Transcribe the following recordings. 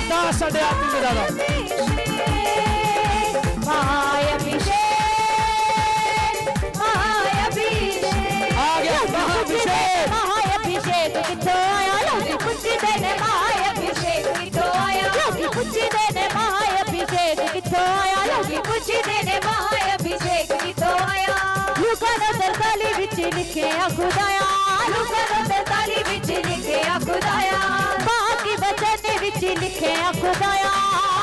अरदास साढ़े आरती मेरा दा महाअभिषेक महाअभिषेक आ गया महाअभिषेक महाअभिषेक किथों आया लोकी पुछी देने महाअभिषेक किथों आया लोकी पुछी देने महाअभिषेक किथों आया लोकी पुछी देने महाअभिषेक किथों आया लुका दा 43 विच लिखे आ खुदाया लुका दा 43 विच लिखे आ खुदाया बाकी वचन विच लिखे आ खुदाया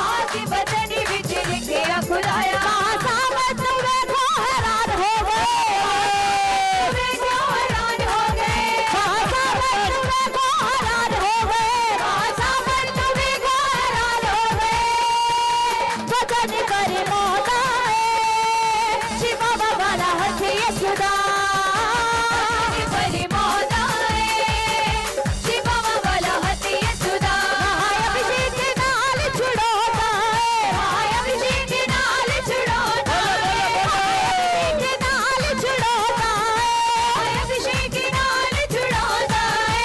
बाकी वचन विच लिखे आ खुदाया सामत वेखो हैरान हो गए वेखो हैरान हो गए सामत वेखो हैरान हो गए सामत वेखो हैरान हो गए वचन करे मोहता है शिवा बाबा ला हथ यशुदा करे मोहता है शिवा बाबा ला हथ यशुदा महाअभिषेक नाल छुड़ोता है महाअभिषेक नाल छुड़ोता है महाअभिषेक नाल छुड़ोता है महाअभिषेक नाल छुड़ोता है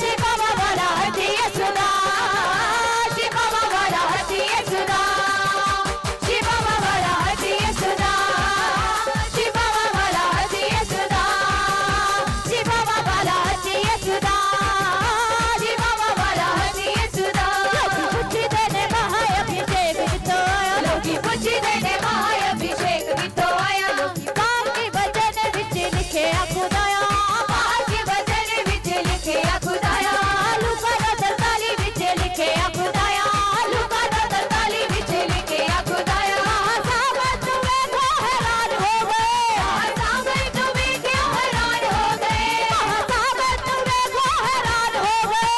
शिवा बाबा ला हथ यशुदा शिवा बाबा ला हथ यशुदा शिवा बाबा ला हथ यशुदा शिवा बाबा ला हथ यशुदा शिवा बाबा ला हथ यशुदा शिवा बाबा ला हथ यशुदा लोकी पुछी देने महाअभिषेक किथों आया लोकी पुछी देने महाअभिषेक किथों आया लोकी बाकी वचन विच लिखे आ खुदाया बाकी वचन विच लिखे आ खुदाया लुका दा 43 विच लिखे आ खुदाया लुका दा 43 विच लिखे आ खुदाया सामत वेखो हैरान हो गए सामत वेखो हैरान हो गए सामत वेखो हैरान हो गए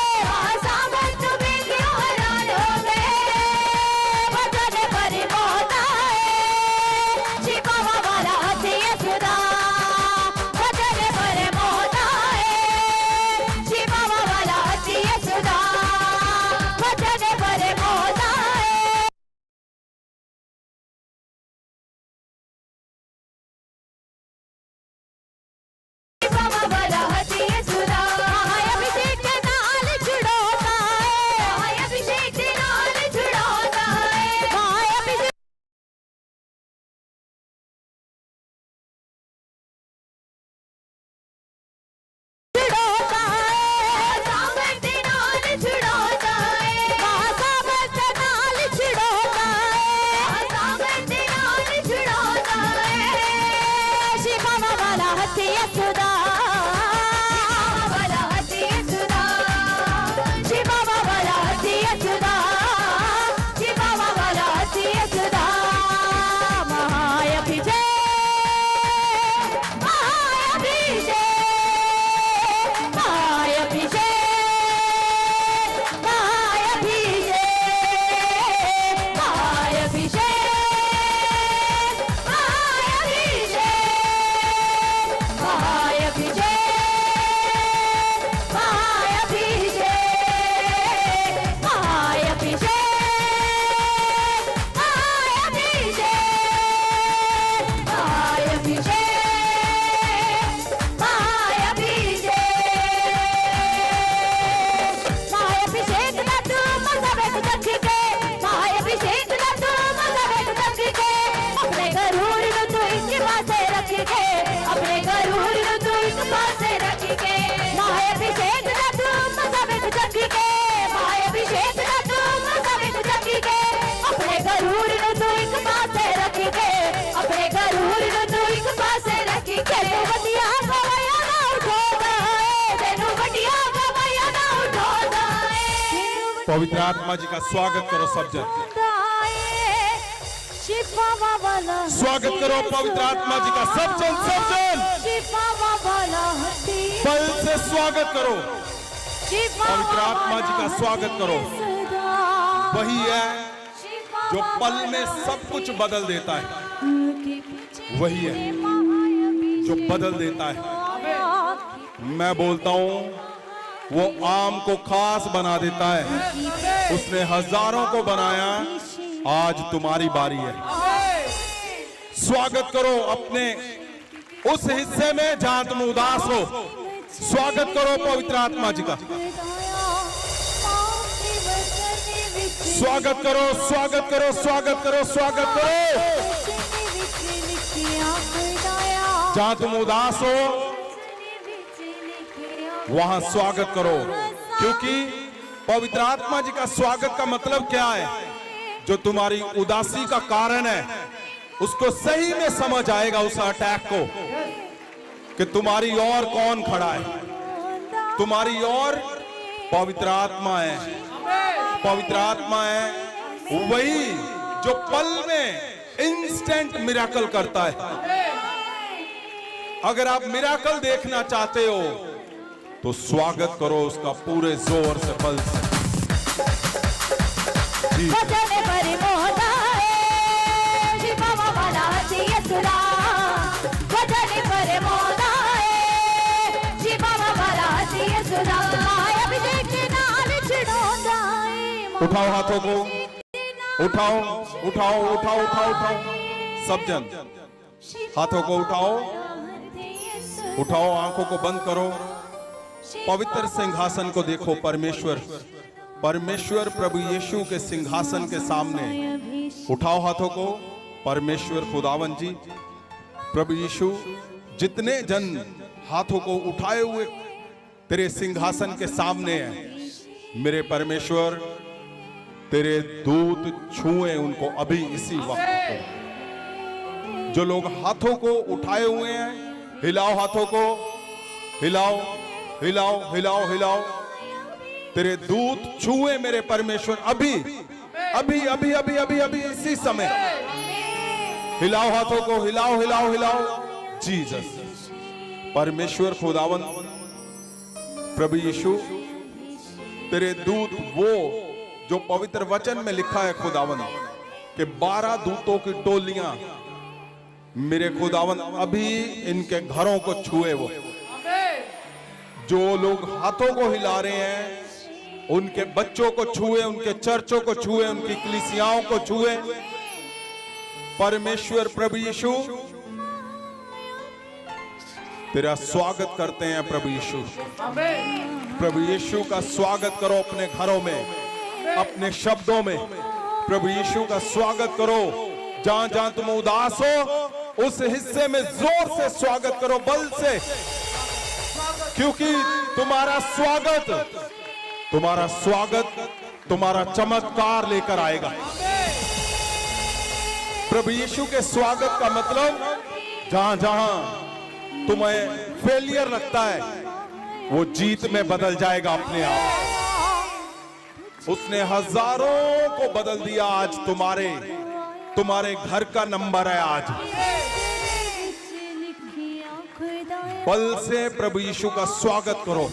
सामत वेखो हैरान हो गए वचन पर मोहता है शिवा बाबा ला हथ यशुदा वचन पर मोहता है शिवा बाबा ला हथ यशुदा वचन पर मोहता है शिवा बाबा ला हथ यशुदा महाअभिषेक नाल छुड़ोता है महाअभिषेक नाल छुड़ोता है महाअभिषेक छुड़ोता है सामर्थ नाल छुड़ोता है सामर्थ नाल छुड़ोता है सामर्थ नाल छुड़ोता है शिवा बाबा ला हथ यशुदा बाबा ला हथ यशुदा शिवा बाबा ला हथ यशुदा शिवा बाबा ला हथ यशुदा महाअभिषेक महाअभिषेक महाअभिषेक महाअभिषेक महाअभिषेक महाअभिषेक महाअभिषेक महाअभिषेक दा तू मज़हब रख के महाअभिषेक दा तू मज़हब रख के अपने गरूर नु तू एक पासे रख के अपने गरूर नु तू एक पासे रख के महाअभिषेक दा तू मज़हब रख के महाअभिषेक दा तू मज़हब रख के अपने गरूर नु तू एक पासे रख के अपने गरूर नु तू एक पासे रख के तेनू वडिया गवाया ना उठोदा है तेनू वडिया गवाया ना उठोदा है पवित्र आत्मा जी का स्वागत करो सब जन। शिवा बाबा ला स्वागत करो पवित्र आत्मा जी का सब जन शिवा बाबा ला हथ बल से स्वागत करो शिवा पवित्र आत्मा जी का स्वागत करो। वही है जो पल में सब कुछ बदल देता है वही है जो बदल देता है। मैं बोलता हूँ वो आम को खास बना देता है उसने हजारों को बनाया आज तुम्हारी बारी है। स्वागत करो अपने उस हिस्से में जहां तुम उदास हो। स्वागत करो पवित्र आत्मा जी का। स्वागत करो, स्वागत करो, स्वागत करो, स्वागत करो। जहां तुम उदास हो वहां स्वागत करो, क्योंकि पवित्र आत्मा जी का स्वागत का मतलब क्या है? जो तुम्हारी उदासी का कारण है उसको सही में समझ आएगा, उस अटैक को, कि तुम्हारी ओर कौन खड़ा है। तुम्हारी ओर पवित्र आत्मा है। पवित्र आत्मा है वही जो पल में इंस्टेंट मिराकल करता है। अगर आप मिराकल देखना चाहते हो तो स्वागत करो उसका पूरे जोर से, बल से। जी। उठाओ हाथों को, उठाओ उठाओ उठाओ उठाओ उठाओ, सब जन हाथों को उठाओ, उठाओ, आंखों को बंद करो, पवित्र सिंहासन को देखो। परमेश्वर, परमेश्वर प्रभु यीशु के सिंहासन के सामने उठाओ हाथों को। परमेश्वर खुदावन जी, प्रभु यीशु, जितने जन हाथों को उठाए हुए तेरे सिंहासन के सामने हैं, मेरे परमेश्वर तेरे दूत छुए उनको अभी इसी वक्त को। जो लोग हाथों को उठाए हुए हैं, हिलाओ हाथों को, हिलाओ हिलाओ हिलाओ हिलाओ। तेरे दूत छुए मेरे परमेश्वर अभी अभी अभी अभी अभी अभी इसी समय। हिलाओ हाथों को, हिलाओ हिलाओ हिलाओ। जीसस, परमेश्वर खुदावन प्रभु यीशु, तेरे दूत, वो जो पवित्र वचन में लिखा है खुदावन कि 12 दूतों की टोलियां मेरे खुदावन अभी इनके घरों को छुए। वो जो लोग हाथों को हिला रहे हैं उनके बच्चों को छुए, उनके चर्चों को छुए, उनकी कलीसियाओं को छुए। परमेश्वर प्रभु यीशु, तेरा स्वागत करते हैं प्रभु यीशु। प्रभु यीशु का स्वागत करो अपने घरों में, अपने शब्दों में। प्रभु यीशु का स्वागत करो। जहां जहां तुम उदास हो उस हिस्से में जोर से स्वागत करो, बल से, क्योंकि तुम्हारा स्वागत, तुम्हारा स्वागत, तुम्हारा चमत्कार लेकर आएगा। प्रभु यीशु के स्वागत का मतलब, जहां जहां तुम्हें फेलियर लगता है वो जीत में बदल जाएगा अपने आप। उसने हजारों को बदल दिया। आज तुम्हारे घर का नंबर है आज। बल से प्रभु यीशु का स्वागत करो।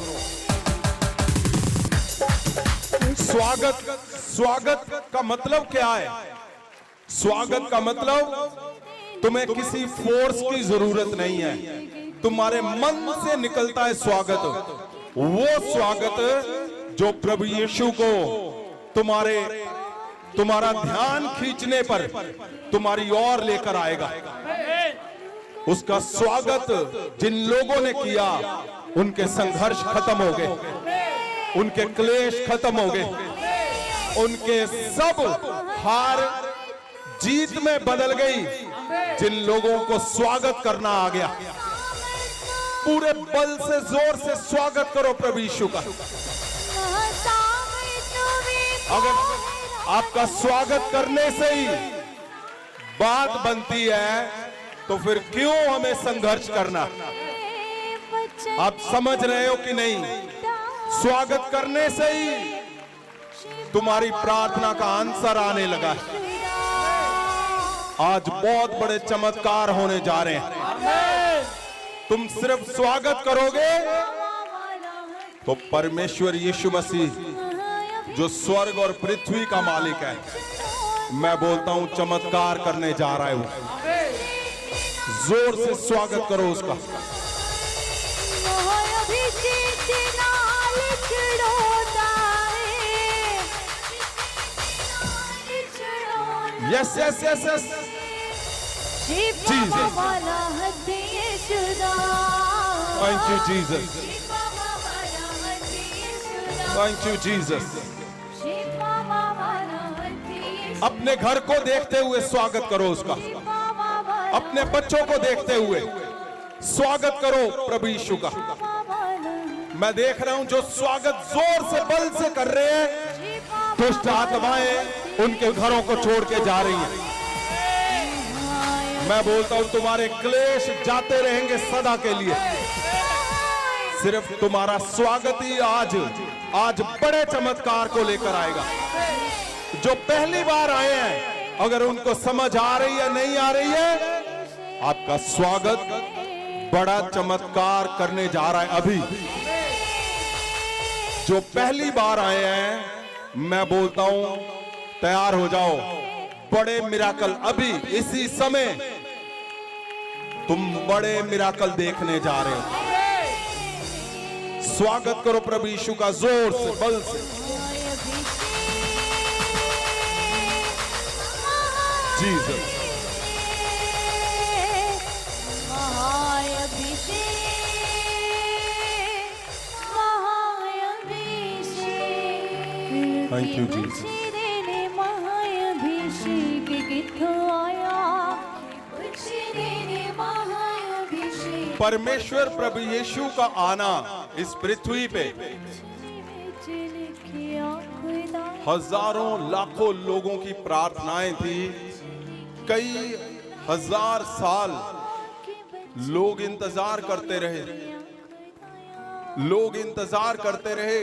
स्वागत का मतलब क्या है? स्वागत का मतलब तुम्हें किसी फोर्स की जरूरत नहीं है, तुम्हारे मन से निकलता है स्वागत। वो स्वागत जो प्रभु यीशु को तुम्हारा ध्यान खींचने पर तुम्हारी ओर लेकर आएगा। उसका स्वागत जिन लोगों ने किया उनके संघर्ष खत्म हो गए, उनके क्लेश खत्म हो गए, उनके सब हार जीत में बदल गई। जिन लोगों को स्वागत करना आ गया, पूरे बल से जोर से स्वागत करो प्रभु यीशु का। अगर आपका स्वागत करने से ही बात बनती है तो फिर क्यों हमें संघर्ष करना? आप समझ रहे हो कि नहीं? स्वागत करने से ही तुम्हारी प्रार्थना का आंसर आने लगा है। आज बहुत बड़े चमत्कार होने जा रहे हैं। तुम सिर्फ स्वागत करोगे तो परमेश्वर यीशु मसीह जो स्वर्ग और पृथ्वी का मालिक है, मैं बोलता हूं चमत्कार करने जा रहा हूं। जोर से स्वागत करो उसका। Yes yes yes yes, Jesus, thank you Jesus, thank you Jesus, अपने घर को देखते हुए स्वागत करो उसका, अपने बच्चों को देखते हुए स्वागत करो प्रभु यीशु का। मैं देख रहा हूं जो स्वागत जोर से बल से कर रहे हैं, दुष्ट आत्माएं उनके घरों को छोड़ के जा रही हैं। मैं बोलता हूं तुम्हारे क्लेश जाते रहेंगे सदा के लिए। सिर्फ तुम्हारा स्वागत ही आज बड़े चमत्कार को लेकर आएगा। जो पहली बार आए हैं, अगर उनको समझ आ रही है नहीं आ रही है, आपका स्वागत बड़ा चमत्कार करने जा रहा है। अभी जो पहली बार आए हैं, मैं बोलता हूं तैयार हो जाओ, बड़े मिराकल अभी इसी समय तुम बड़े मिराकल देखने जा रहे हो। स्वागत करो प्रभु यीशु का जोर से, बल से। Jesus, thank you Jesus. परमेश्वर प्रभु यीशु का आना इस पृथ्वी पे हजारों लाखों लोगों की प्रार्थनाएं थी। कई हजार साल लोग इंतजार करते रहे, लोग इंतजार करते रहे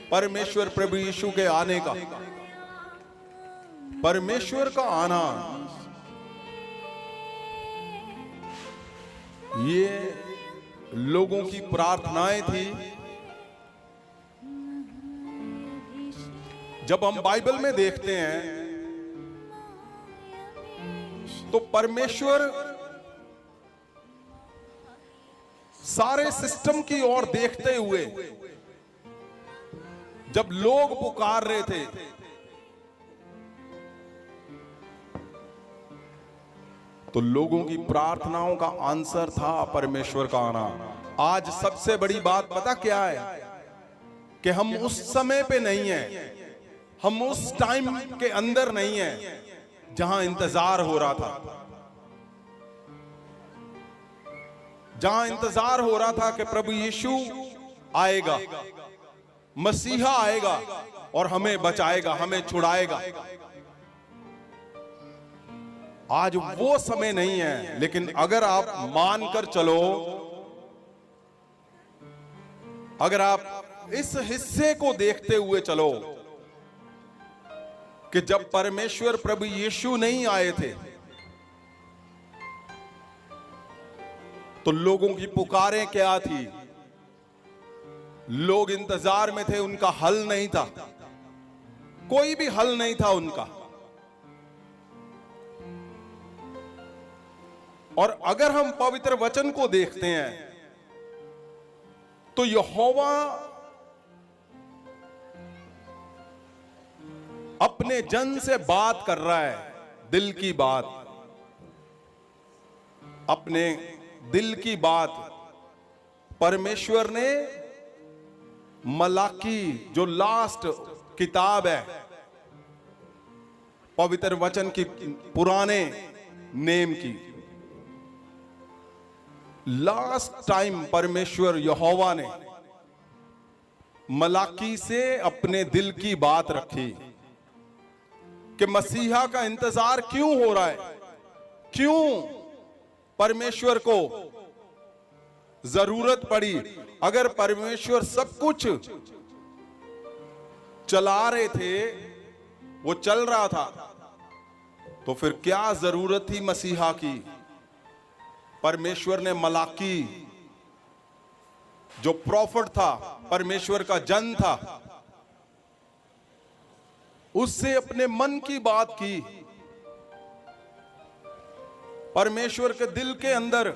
परमेश्वर प्रभु यीशु के आने का। परमेश्वर का आना ये लोगों की प्रार्थनाएं थी। जब हम बाइबल में देखते हैं तो परमेश्वर सारे सिस्टम की ओर देखते हुए जब लोग पुकार रहे थे, तो लोगों की प्रार्थनाओं का आंसर था परमेश्वर का आना। आज सबसे बड़ी बात पता क्या है कि हम उस समय पे नहीं हैं, हम उस टाइम के अंदर नहीं हैं जहां इंतजार हो रहा था, जहां इंतजार हो रहा था कि प्रभु यीशु आएगा, मसीहा आएगा और हमें बचाएगा, हमें छुड़ाएगा। आज वो समय नहीं है। लेकिन अगर आप मानकर चलो, अगर आप इस हिस्से को देखते हुए चलो कि जब परमेश्वर प्रभु यीशु नहीं आए थे तो लोगों की पुकारें क्या थी, लोग इंतजार में थे, उनका हल नहीं था, कोई भी हल नहीं था उनका। और अगर हम पवित्र वचन को देखते हैं तो यहोवा अपने जन से बात कर रहा है, दिल की बात, अपने दिल की बात। परमेश्वर ने मलाकी जो लास्ट किताब है पवित्र वचन की, पुराने नेम की, लास्ट टाइम परमेश्वर यहोवा ने मलाकी से अपने दिल की बात रखी कि मसीहा का इंतजार क्यों हो रहा है, क्यों परमेश्वर को जरूरत पड़ी। अगर परमेश्वर सब कुछ चला रहे थे, वो चल रहा था, तो फिर क्या जरूरत थी मसीहा की। परमेश्वर ने मलाकी जो प्रॉफिट था, परमेश्वर का जन था, उससे अपने मन की बात की। परमेश्वर के दिल के अंदर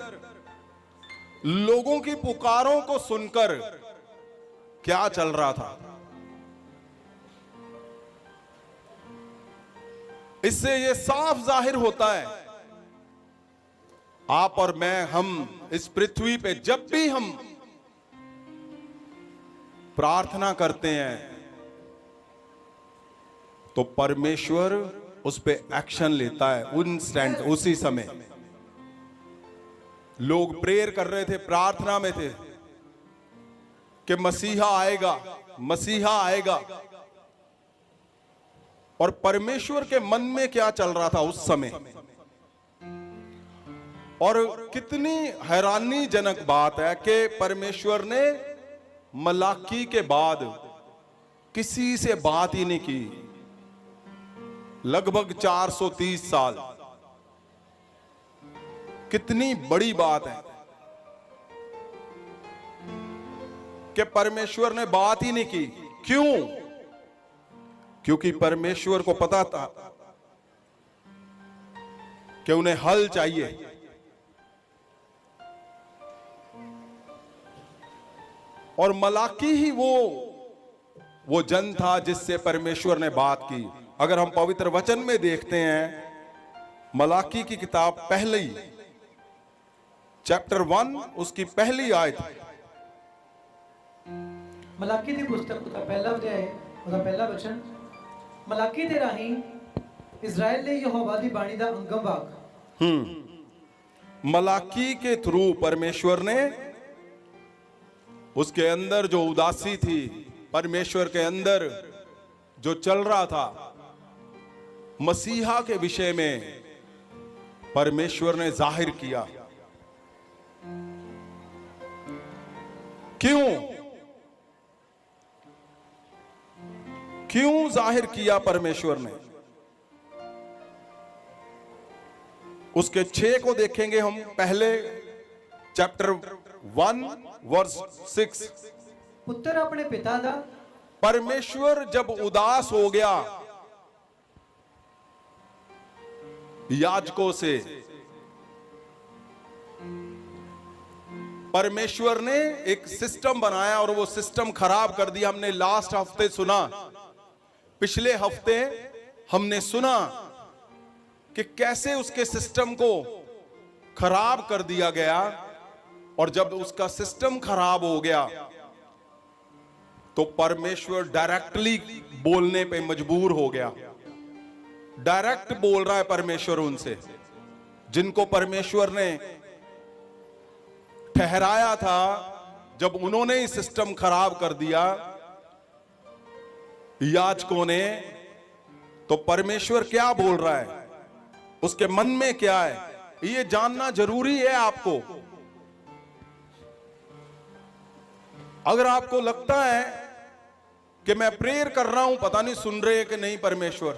लोगों की पुकारों को सुनकर क्या चल रहा था, इससे यह साफ जाहिर होता है, आप और मैं, हम इस पृथ्वी पे जब भी हम प्रार्थना करते हैं तो परमेश्वर उस पे एक्शन लेता है इंस्टेंट, उसी समय। लोग प्रेयर कर रहे थे, प्रार्थना में थे कि मसीहा आएगा, मसीहा आएगा। और परमेश्वर के मन में क्या चल रहा था उस समय, और कितनी हैरानीजनक बात है कि परमेश्वर ने मलाकी के बाद किसी से बात ही नहीं की, लगभग 430 साल। कितनी बड़ी बात है कि परमेश्वर ने बात ही नहीं की। क्यों? क्योंकि परमेश्वर को पता था कि उन्हें हल चाहिए। और मलाकी ही वो जन था जिससे परमेश्वर ने बात की। अगर हम पवित्र वचन में देखते हैं, मलाकी की किताब पहली चैप्टर 1 उसकी पहली आयत। ਮਲਾਕੀ ਦੀ ਪੁਸਤਕ ਦਾ ਪਹਿਲਾ ਅਧਿਆਇ ਉਹਦਾ ਪਹਿਲਾ ਵਚਨ। ਮਲਾਕੀ ਦੇ ਰਾਹੀਂ ਇਜ਼ਰਾਈਲ ਨੇ ਯਹੋਵਾ ਦੀ ਬਾਣੀ ਦਾ ਅੰਗਮ ਵਾਕ। मलाकी के थ्रू परमेश्वर ने उसके अंदर जो उदासी थी, परमेश्वर के अंदर जो चल रहा था, मसीहा के विषय में परमेश्वर ने जाहिर किया। क्यों? क्यों जाहिर किया परमेश्वर ने? उसके 6 को देखेंगे हम। पहले चैप्टर 1 वर्स 6। ਪੁੱਤਰ ਆਪਣੇ ਪਿਤਾ ਦਾ परमेश्वर जब उदास हो गया याजकों से, परमेश्वर ने एक सिस्टम बनाया और वो सिस्टम खराब कर दिया। हमने लास्ट हफ्ते सुना, पिछले हफ्ते हमने सुना कि कैसे उसके सिस्टम को खराब कर दिया गया। और जब उसका सिस्टम खराब हो गया तो परमेश्वर डायरेक्टली बोलने पे मजबूर हो गया। डायरेक्ट बोल रहा है परमेश्वर उनसे, जिनको परमेश्वर ने ठहराया था। जब उन्होंने ही सिस्टम खराब कर दिया याजकों ने, तो परमेश्वर क्या बोल रहा है, उसके मन में क्या है, ये जानना जरूरी है आपको। अगर आपको लगता है कि मैं प्रेयर कर रहा हूं, पता नहीं सुन रहे कि नहीं परमेश्वर,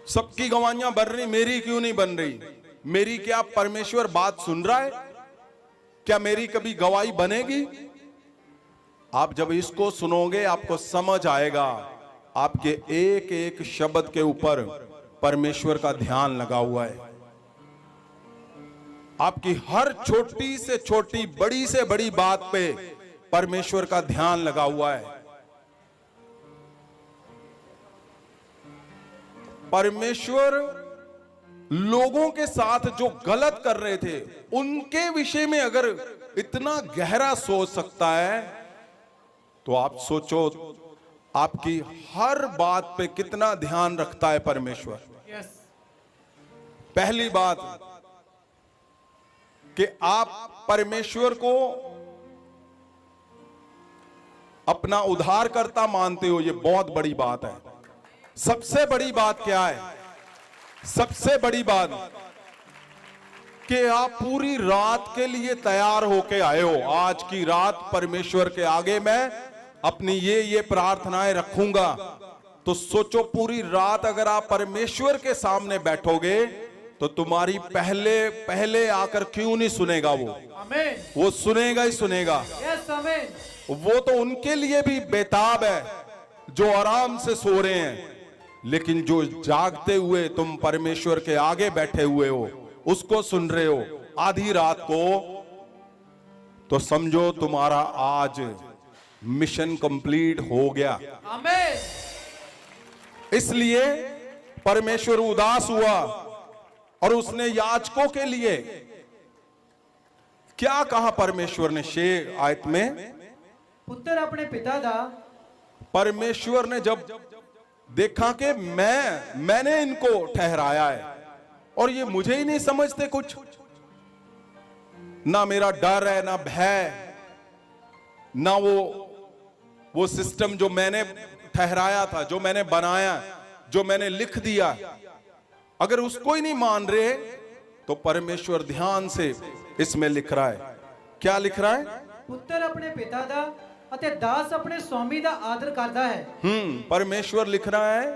सबकी गवाहियां बन रही, मेरी क्यों नहीं बन रही? मेरी क्या परमेश्वर बात सुन रहा है? क्या मेरी कभी गवाही बनेगी? आप जब इसको सुनोगे आपको समझ आएगा, आपके एक एक शब्द के ऊपर परमेश्वर का ध्यान लगा हुआ है। आपकी हर छोटी से छोटी, बड़ी से बड़ी बात पे परमेश्वर का ध्यान लगा हुआ है। परमेश्वर लोगों के साथ जो गलत कर रहे थे उनके विषय में अगर इतना गहरा सोच सकता है, तो आप सोचो आपकी हर बात पे कितना ध्यान रखता है परमेश्वर। पहली बात कि आप परमेश्वर को अपना उद्धारकर्ता मानते हो, ये बहुत बड़ी बात है। सबसे बड़ी बात क्या है? सबसे बड़ी बात कि आप पूरी रात के लिए तैयार होके आए हो। आज की रात परमेश्वर के आगे मैं अपनी ये प्रार्थनाएं रखूंगा। तो सोचो, पूरी रात अगर आप परमेश्वर के सामने बैठोगे तो तुम्हारी पहले आकर क्यों नहीं सुनेगा वो? आमीन। वो सुनेगा ही सुनेगा। यस आमीन। वो तो उनके लिए भी बेताब है जो आराम से सो रहे हैं, लेकिन जो जागते हुए तुम परमेश्वर के आगे बैठे हुए हो, उसको सुन रहे हो आधी रात को, तो समझो तुम्हारा आज मिशन कंप्लीट हो गया। आमीन। इसलिए परमेश्वर उदास हुआ और उसने याजकों के लिए क्या कहा परमेश्वर ने 6 आयत में? ਪੁੱਤਰ ਆਪਣੇ ਪਿਤਾ ਦਾ परमेश्वर ने जब देखा कि मैंने इनको ठहराया है और ये मुझे ही नहीं समझते कुछ। ना मेरा डर है, ना भय, ना वो सिस्टम जो मैंने ठहराया था, जो मैंने बनाया, जो मैंने लिख दिया, अगर उसको ही नहीं मान रहे तो परमेश्वर ध्यान से इसमें लिख रहा है। क्या लिख रहा है? ਪੁੱਤਰ ਆਪਣੇ ਪਿਤਾ ਦਾ ਅਤੇ ਦਾਸ ਆਪਣੇ स्वामी ਦਾ ਆਦਰ ਕਰਦਾ ਹੈ। परमेश्वर लिख रहा है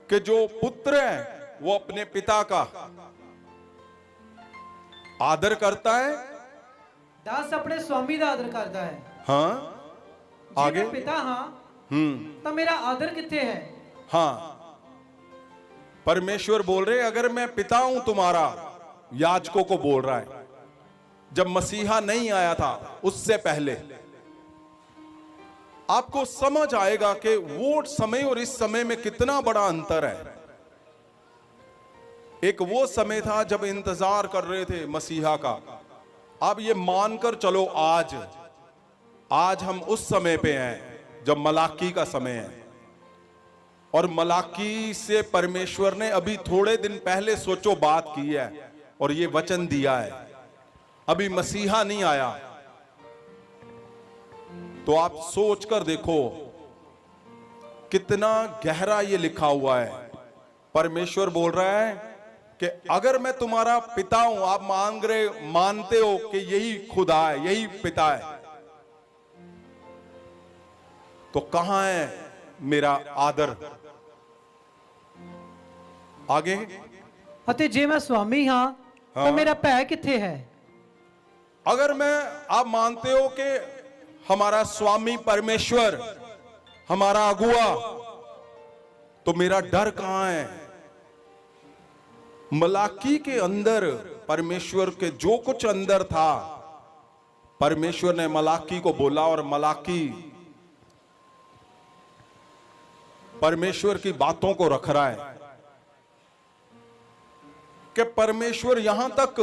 कि जो पुत्र है वो अपने पिता का आदर करता है। ਦਾਸ ਆਪਣੇ स्वामी ਦਾ ਆਦਰ ਕਰਦਾ ਹੈ। हाँ, ਜੇ आगे। ਮੈਂ ਪਿਤਾ ਹਾਂ ਤਾਂ ਮੇਰਾ ਆਦਰ ਕਿੱਥੇ ਹੈ? हाँ, परमेश्वर बोल रहे अगर मैं पिता हूं तुम्हारा, याजकों को बोल रहा है, जब मसीहा नहीं आया था उससे पहले। आपको समझ आएगा कि वो समय और इस समय में कितना बड़ा अंतर है। एक वो समय था जब इंतजार कर रहे थे मसीहा का, अब ये मानकर चलो आज हम उस समय पे हैं जब मलाकी का समय है। और मलाकी से परमेश्वर ने अभी थोड़े दिन पहले सोचो बात की है और ये वचन दिया है, अभी मसीहा नहीं आया। तो आप सोच कर देखो कितना गहरा ये लिखा हुआ है। परमेश्वर बोल रहा है कि अगर मैं तुम्हारा पिता हूं, आप मानते हो कि यही खुदा है, यही पिता है, तो कहां है मेरा आदर? आगे। ਅਤੇ ਜੇ ਮੈਂ स्वामी ਹਾਂ ਤਾਂ ਮੇਰਾ ਭੈ ਕਿੱਥੇ ਹੈ? अगर आप मानते हो कि हमारा स्वामी परमेश्वर हमारा अगुआ, तो मेरा डर कहां है? मलाकी के अंदर परमेश्वर के जो कुछ अंदर था, परमेश्वर ने मलाकी को बोला और मलाकी परमेश्वर की बातों को रख रहा है कि परमेश्वर यहां तक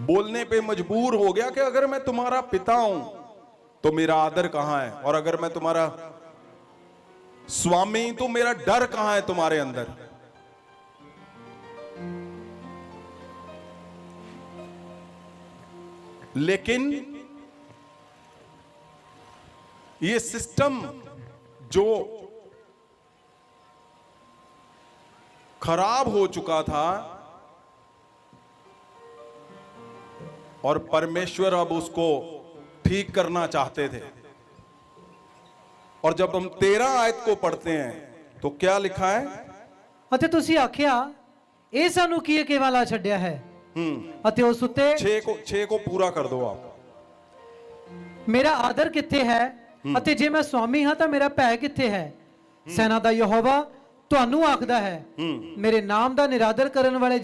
बोलने पे मजबूर हो गया कि अगर मैं तुम्हारा पिता हूं तो मेरा आदर कहां है, और अगर मैं तुम्हारा स्वामी तो मेरा डर कहां है तुम्हारे अंदर? लेकिन ये सिस्टम जो खराब हो चुका था और परमेश्वर अब उसको ठीक करना चाहते थे। और जब हम 13 आयत को पढ़ते हैं तो क्या लिखा है? ਅਤੇ ਤੁਸੀਂ ਆਖਿਆ ਇਹ ਸਾਨੂੰ ਕੀ ਕੇਵਲਾ ਛੱਡਿਆ ਹੈ ਅਤੇ ਉਸ ਉੱਤੇ 6 को पूरा कर दो आप। ਮੇਰਾ ਆਦਰ ਕਿੱਥੇ ਹੈ ਅਤੇ ਜੇ ਮੈਂ स्वामी ਹਾਂ ਤਾਂ ਮੇਰਾ ਭੈ ਕਿੱਥੇ ਹੈ? ਸੈਨਾ ਦਾ ਯਹੋਵਾ ਤੁਹਾਨੂੰ ਆਖਦਾ ਹੈ, ਮੇਰੇ ਨਾਮ ਦਾ ਨਿਰਾਦਰ ਕਰਨ ਵਾਲੇ